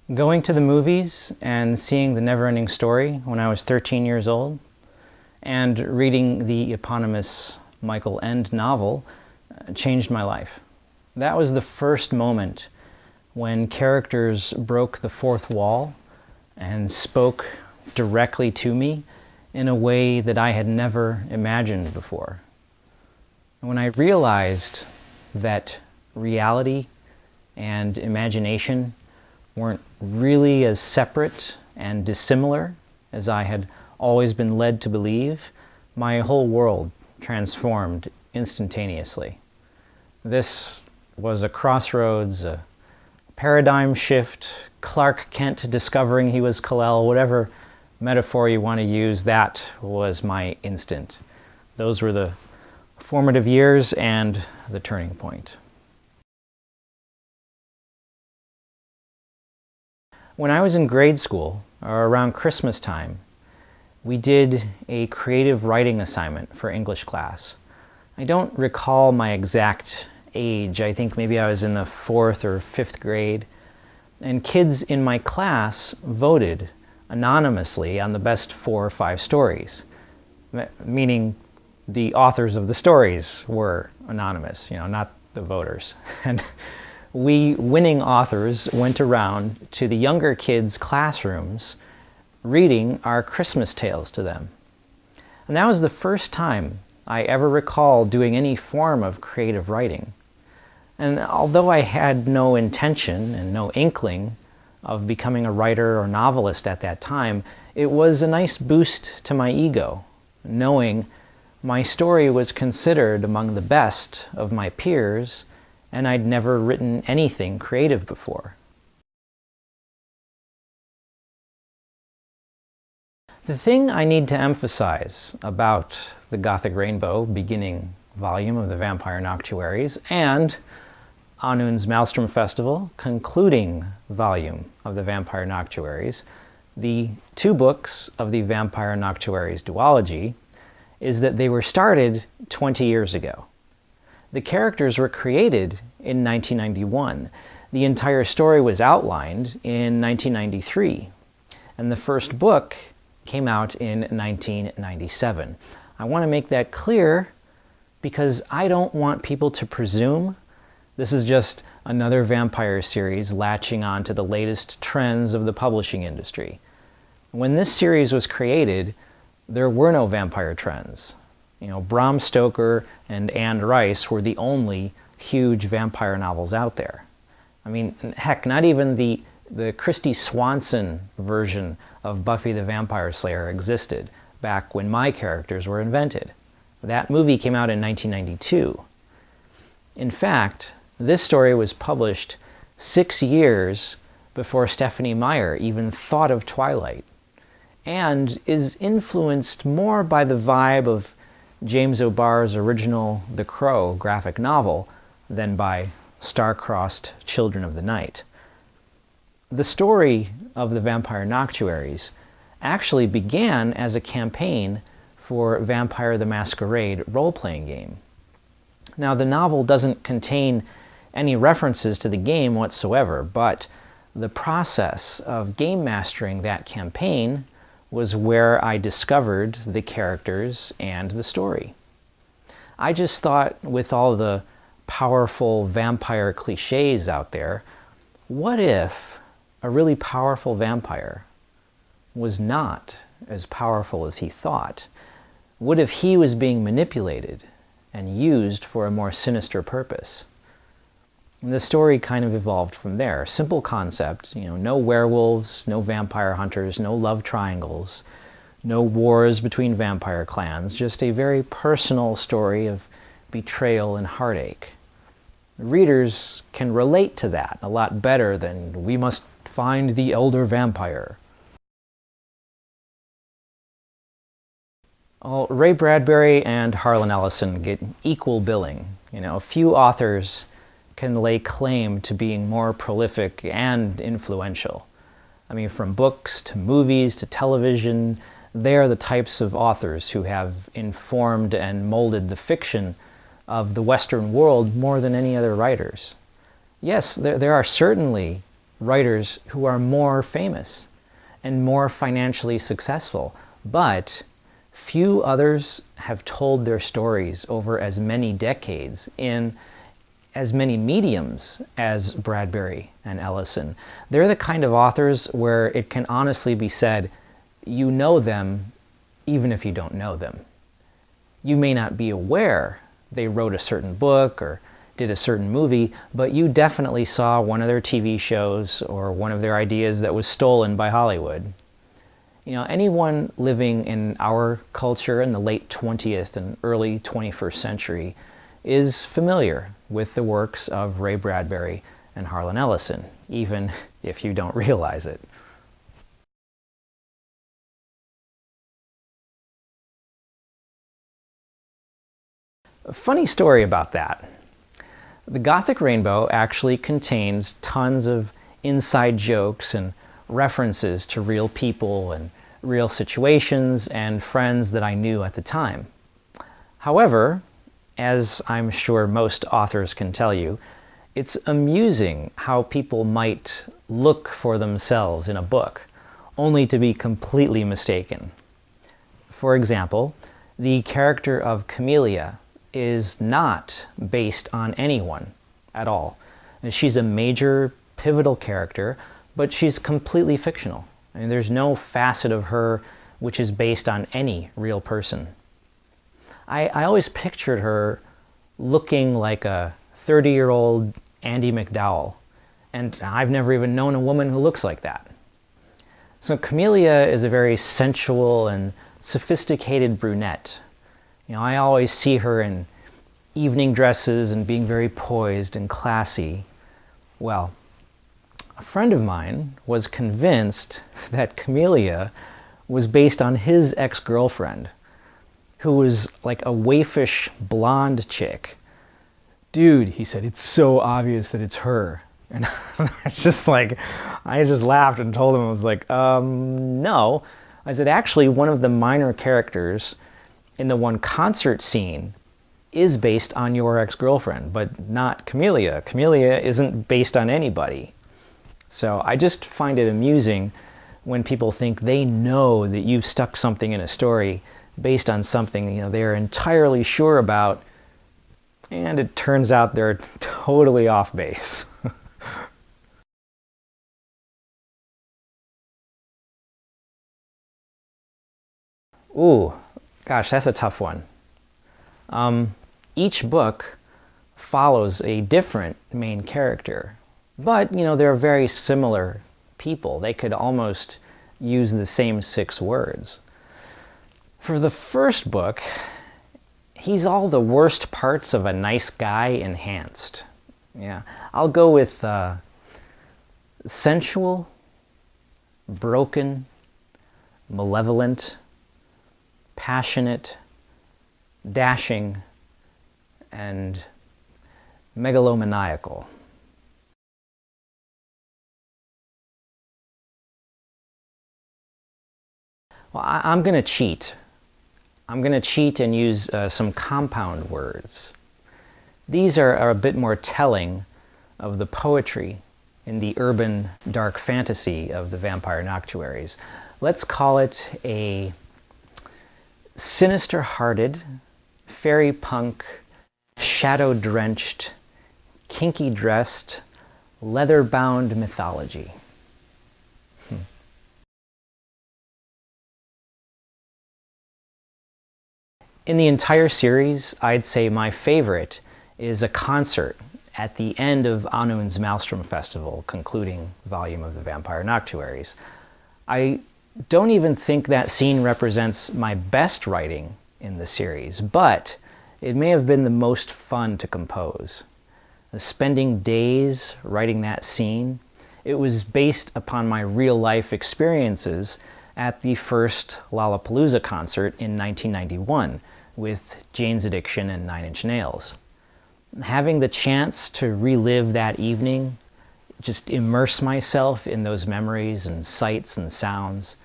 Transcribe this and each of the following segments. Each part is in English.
Going to the movies and seeing The Never-Ending Story when I was 13 years old, and reading the eponymous Michael Ende novel changed my life. That was the first moment when characters broke the fourth wall and spoke directly to me in a way that I had never imagined before. When I realized that reality and imagination weren't really as separate and dissimilar as I had always been led to believe, my whole world transformed instantaneously. This was a crossroads, a paradigm shift, Clark Kent discovering he was Kal-El, whatever metaphor you want to use, that was my instant. Those were the formative years and the turning point. When I was in grade school, or around Christmas time, we did a creative writing assignment for English class. I don't recall my exact age. I think maybe I was in the 4th or 5th grade. And kids in my class voted anonymously on the best 4 or 5 stories, meaning the authors of the stories were anonymous, not the voters. And we winning authors went around to the younger kids' classrooms reading our Christmas tales to them. And that was the first time I ever recall doing any form of creative writing. And although I had no intention and no inkling of becoming a writer or novelist at that time, it was a nice boost to my ego, knowing my story was considered among the best of my peers, and I'd never written anything creative before. The thing I need to emphasize about the Gothic Rainbow beginning volume of the Vampire Noctuaries and Anund's Maelstrom Festival concluding volume of the Vampire Noctuaries, the 2 books of the Vampire Noctuaries duology, is that they were started 20 years ago. The characters were created in 1991. The entire story was outlined in 1993. And the first book came out in 1997. I want to make that clear because I don't want people to presume this is just another vampire series latching on to the latest trends of the publishing industry. When this series was created, there were no vampire trends. Bram Stoker and Anne Rice were the only huge vampire novels out there. I mean, heck, not even the Christy Swanson version of Buffy the Vampire Slayer existed back when my characters were invented. That movie came out in 1992. In fact, this story was published 6 years before Stephenie Meyer even thought of Twilight, and is influenced more by the vibe of James O'Barr's original The Crow graphic novel than by star-crossed Children of the Night. The story of the Vampire Noctuaries actually began as a campaign for Vampire the Masquerade role-playing game. Now, the novel doesn't contain any references to the game whatsoever, but the process of game mastering that campaign was where I discovered the characters and the story. I just thought, with all the powerful vampire cliches out there, what if a really powerful vampire was not as powerful as he thought? What if he was being manipulated and used for a more sinister purpose? And the story kind of evolved from there. Simple concept, no werewolves, no vampire hunters, no love triangles, no wars between vampire clans, just a very personal story of betrayal and heartache. Readers can relate to that a lot better than "we must find the elder vampire." Well, Ray Bradbury and Harlan Ellison get equal billing. Few authors can lay claim to being more prolific and influential. I mean, from books to movies to television, they are the types of authors who have informed and molded the fiction of the Western world more than any other writers. Yes, there are certainly writers who are more famous and more financially successful, but few others have told their stories over as many decades in as many mediums as Bradbury and Ellison. They're the kind of authors where it can honestly be said, you know them even if you don't know them. You may not be aware they wrote a certain book or did a certain movie, but you definitely saw one of their TV shows or one of their ideas that was stolen by Hollywood. You know, anyone living in our culture in the late 20th and early 21st century is familiar with the works of Ray Bradbury and Harlan Ellison, even if you don't realize it. A funny story about that. The Gothic Rainbow actually contains tons of inside jokes and references to real people and real situations and friends that I knew at the time. However, as I'm sure most authors can tell you, it's amusing how people might look for themselves in a book, only to be completely mistaken. For example, the character of Camellia is not based on anyone at all. She's a major, pivotal character, but she's completely fictional. I mean, there's no facet of her which is based on any real person. I always pictured her looking like a 30-year-old Andie MacDowell, and I've never even known a woman who looks like that. So Camellia is a very sensual and sophisticated brunette. You know, I always see her in evening dresses and being very poised and classy. Well, a friend of mine was convinced that Camellia was based on his ex-girlfriend, who was like a waifish blonde chick. Dude, he said, it's so obvious that it's her. And I just laughed and told him, I was like, no. I said, actually, one of the minor characters in the one concert scene is based on your ex-girlfriend, but not Camellia. Camellia isn't based on anybody. So I just find it amusing when people think they know that you've stuck something in a story based on something, you know, they're entirely sure about, and it turns out they're totally off base. Ooh, gosh, that's a tough one. Each book follows a different main character, but, you know, they're very similar people. They could almost use the same 6 words. For the first book, he's all the worst parts of a nice guy enhanced. Yeah, I'll go with sensual, broken, malevolent, passionate, dashing, and megalomaniacal. Well, I'm going to cheat. I'm going to cheat and use some compound words. These are a bit more telling of the poetry in the urban dark fantasy of the Vampire Noctuaries. Let's call it a sinister-hearted, fairy punk, shadow-drenched, kinky-dressed, leather-bound mythology. In the entire series, I'd say my favorite is a concert at the end of Anund's Maelstrom Festival, concluding volume of the Vampire Noctuaries. I don't even think that scene represents my best writing in the series, but it may have been the most fun to compose. Spending days writing that scene, it was based upon my real-life experiences at the first Lollapalooza concert in 1991 with Jane's Addiction and Nine Inch Nails. Having the chance to relive that evening, just immerse myself in those memories and sights and sounds,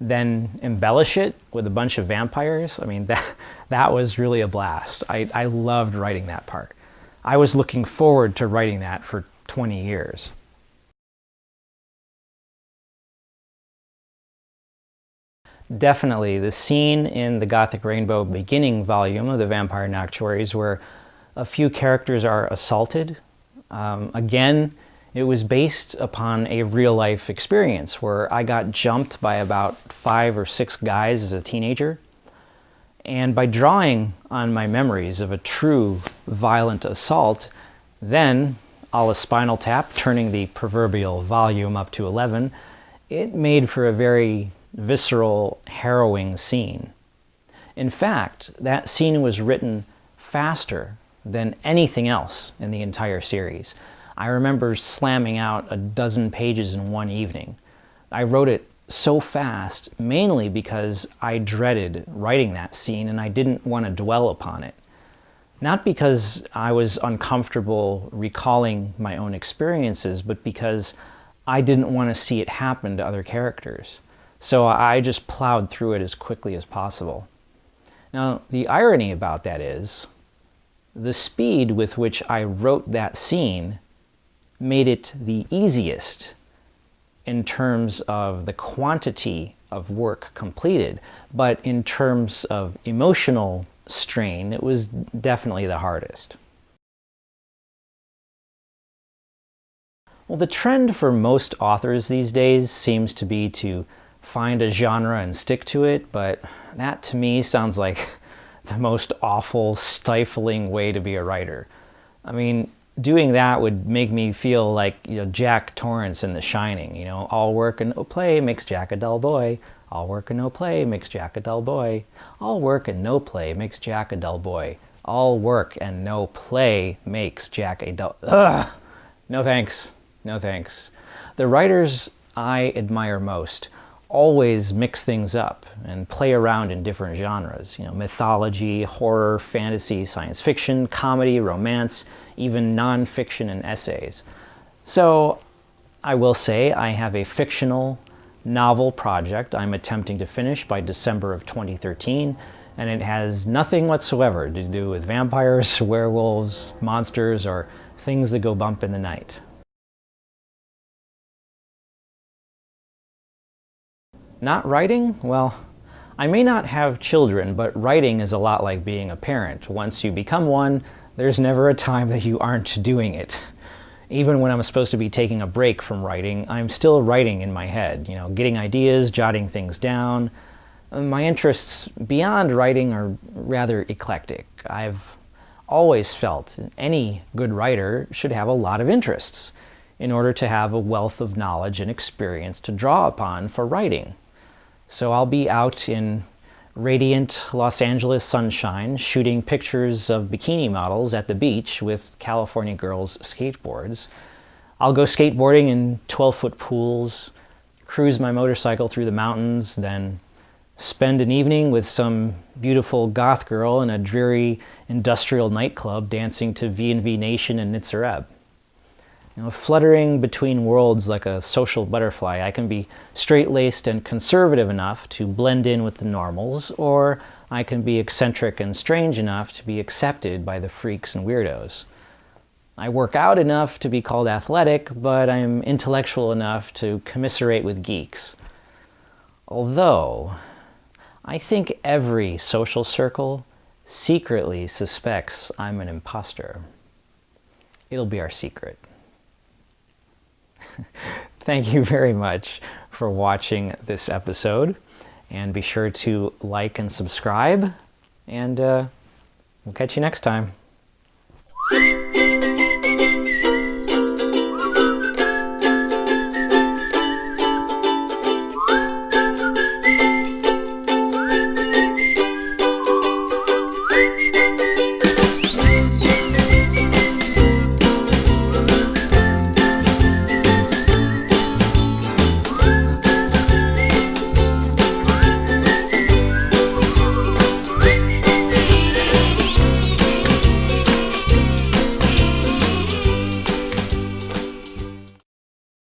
then embellish it with a bunch of vampires, I mean, that was really a blast. I loved writing that part. I was looking forward to writing that for 20 years. definitely the scene in the Gothic Rainbow beginning volume of the Vampire Noctuaries where a few characters are assaulted. Again, it was based upon a real-life experience where I got jumped by about 5 or 6 guys as a teenager. And by drawing on my memories of a true violent assault, then, a la Spinal Tap, turning the proverbial volume up to 11, it made for a very visceral, harrowing scene. In fact, that scene was written faster than anything else in the entire series. I remember slamming out a dozen pages in one evening. I wrote it so fast, mainly because I dreaded writing that scene and I didn't want to dwell upon it. Not because I was uncomfortable recalling my own experiences, but because I didn't want to see it happen to other characters. So I just plowed through it as quickly as possible. Now, the irony about that is, the speed with which I wrote that scene made it the easiest in terms of the quantity of work completed, but in terms of emotional strain, it was definitely the hardest. Well, the trend for most authors these days seems to be to find a genre and stick to it, but that to me sounds like the most awful, stifling way to be a writer. I mean, doing that would make me feel like, Jack Torrance in The Shining. All work and no play makes Jack a dull boy. All work and no play makes Jack a dull boy. All work and no play makes Jack a dull boy. All work and no play makes Jack a dull... Ugh! No thanks. No thanks. The writers I admire most always mix things up and play around in different genres. Mythology, horror, fantasy, science fiction, comedy, romance, even non-fiction and essays. So I will say I have a fictional novel project I'm attempting to finish by December of 2013, and it has nothing whatsoever to do with vampires, werewolves, monsters, or things that go bump in the night. Not writing? Well, I may not have children, but writing is a lot like being a parent. Once you become one, there's never a time that you aren't doing it. Even when I'm supposed to be taking a break from writing, I'm still writing in my head, getting ideas, jotting things down. My interests beyond writing are rather eclectic. I've always felt any good writer should have a lot of interests in order to have a wealth of knowledge and experience to draw upon for writing. So I'll be out in radiant Los Angeles sunshine shooting pictures of bikini models at the beach with California girls' skateboards. I'll go skateboarding in 12-foot pools, cruise my motorcycle through the mountains, then spend an evening with some beautiful goth girl in a dreary industrial nightclub dancing to V&V Nation and Nitzareb. Fluttering between worlds like a social butterfly, I can be straight-laced and conservative enough to blend in with the normals, or I can be eccentric and strange enough to be accepted by the freaks and weirdos. I work out enough to be called athletic, but I'm intellectual enough to commiserate with geeks. Although, I think every social circle secretly suspects I'm an imposter. It'll be our secret. Thank you very much for watching this episode, and be sure to like and subscribe, and we'll catch you next time.